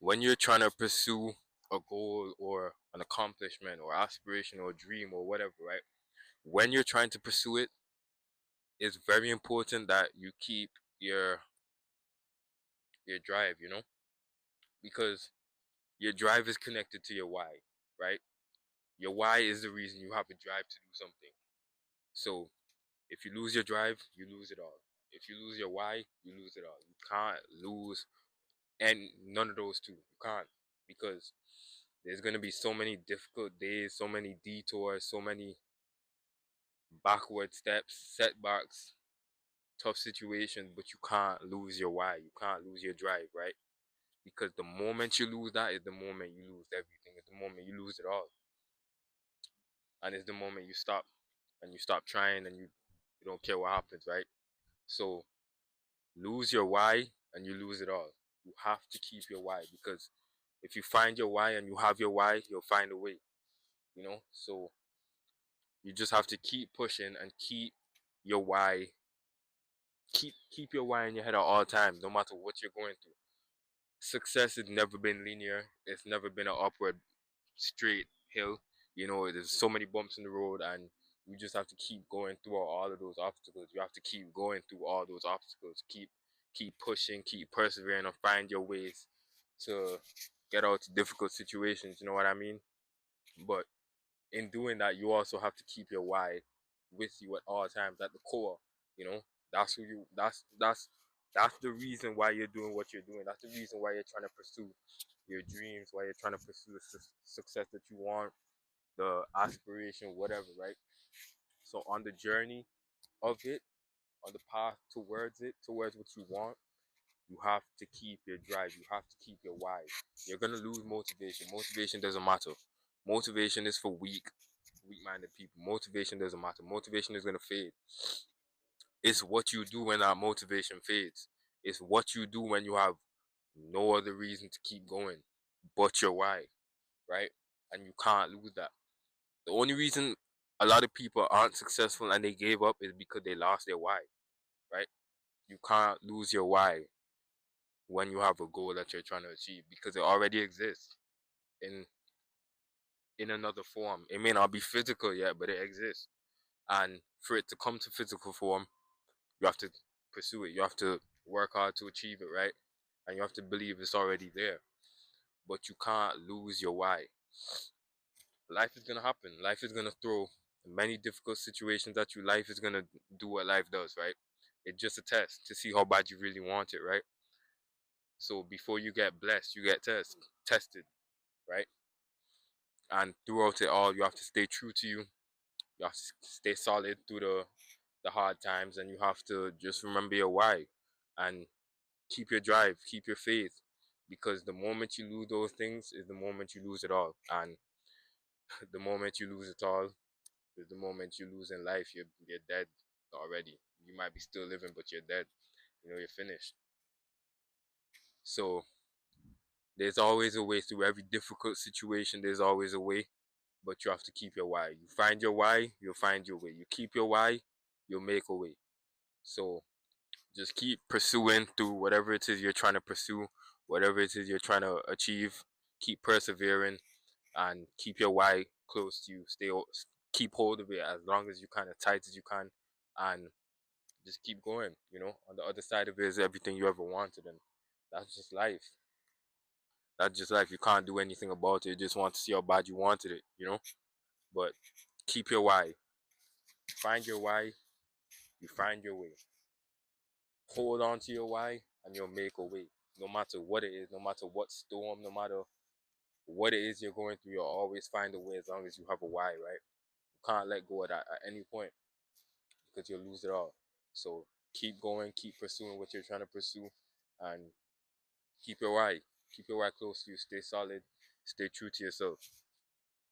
when you're trying to pursue a goal or an accomplishment or aspiration or dream or whatever, right? When you're trying to pursue it, it's very important that you keep your your drive, because your drive is connected to your why, right? Your why is the reason you have a drive to do something. So if you lose your drive, you lose it all. If you lose your why, you lose it all. You can't lose and none of those two. You can't, because there's gonna be so many difficult days, so many detours, so many backward steps, setbacks, tough situations, but you can't lose your why. You can't lose your drive, right? Because the moment you lose that is the moment you lose everything. It's the moment you lose it all. And it's the moment you stop trying and you don't care what happens, right? So lose your why and you lose it all. You have to keep your why, because if you find your why and you have your why, you'll find a way. So you just have to keep pushing and keep your why. Keep your why in your head at all times, no matter what you're going through. Success has never been linear. It's never been an upward straight hill. There's so many bumps in the road, and you just have to keep going through all of those obstacles. You have to keep going through all those obstacles. Keep pushing, keep persevering, and find your ways to get out of difficult situations. You know what I mean? But in doing that, you also have to keep your why with you at all times, at the core. You know, that's who you. That's the reason why you're doing what you're doing. That's the reason why you're trying to pursue your dreams, why you're trying to pursue the success that you want, the aspiration, whatever, right? So on the journey of it, on the path towards it, towards what you want, you have to keep your drive. You have to keep your why. You're gonna lose motivation. Motivation doesn't matter. Motivation is for weak-minded people. Motivation doesn't matter. Motivation is gonna fade. It's what you do when that motivation fades. It's what you do when you have no other reason to keep going but your why, right? And you can't lose that. The only reason a lot of people aren't successful and they gave up is because they lost their why, right? You can't lose your why when you have a goal that you're trying to achieve, because it already exists in another form. It may not be physical yet, but it exists. And for it to come to physical form, you have to pursue it. You have to work hard to achieve it, right? And you have to believe it's already there. But you can't lose your why. Life is gonna happen. Life is gonna throw many difficult situations at you. Life is gonna do what life does, right? It's just a test to see how bad you really want it, right? So before you get blessed, you get tested, right? And throughout it all, you have to stay true to you. You have to stay solid through the hard times, and you have to just remember your why and keep your drive, keep your faith, because the moment you lose those things is the moment you lose it all, and the moment you lose it all is the moment you lose in life. You're dead already. You might be still living, but you're dead. You're finished. So there's always a way through every difficult situation. There's always a way, but you have to keep your why. You find your why, you'll find your way. You keep your why, you'll make a way. So just keep pursuing through whatever it is you're trying to pursue, whatever it is you're trying to achieve. Keep persevering and keep your why close to you. Keep hold of it as long as you can, as tight as you can, and just keep going. On the other side of it is everything you ever wanted, and that's just life. That's just life. You can't do anything about it. You just want to see how bad you wanted it. But keep your why. Find your why. You find your way. Hold on to your why, and you'll make a way. No matter what it is, no matter what storm, no matter what it is you're going through, you'll always find a way as long as you have a why, right? You can't let go of that at any point, because you'll lose it all. So keep going, keep pursuing what you're trying to pursue, and keep your why. Keep your why close to you. Stay solid. Stay true to yourself.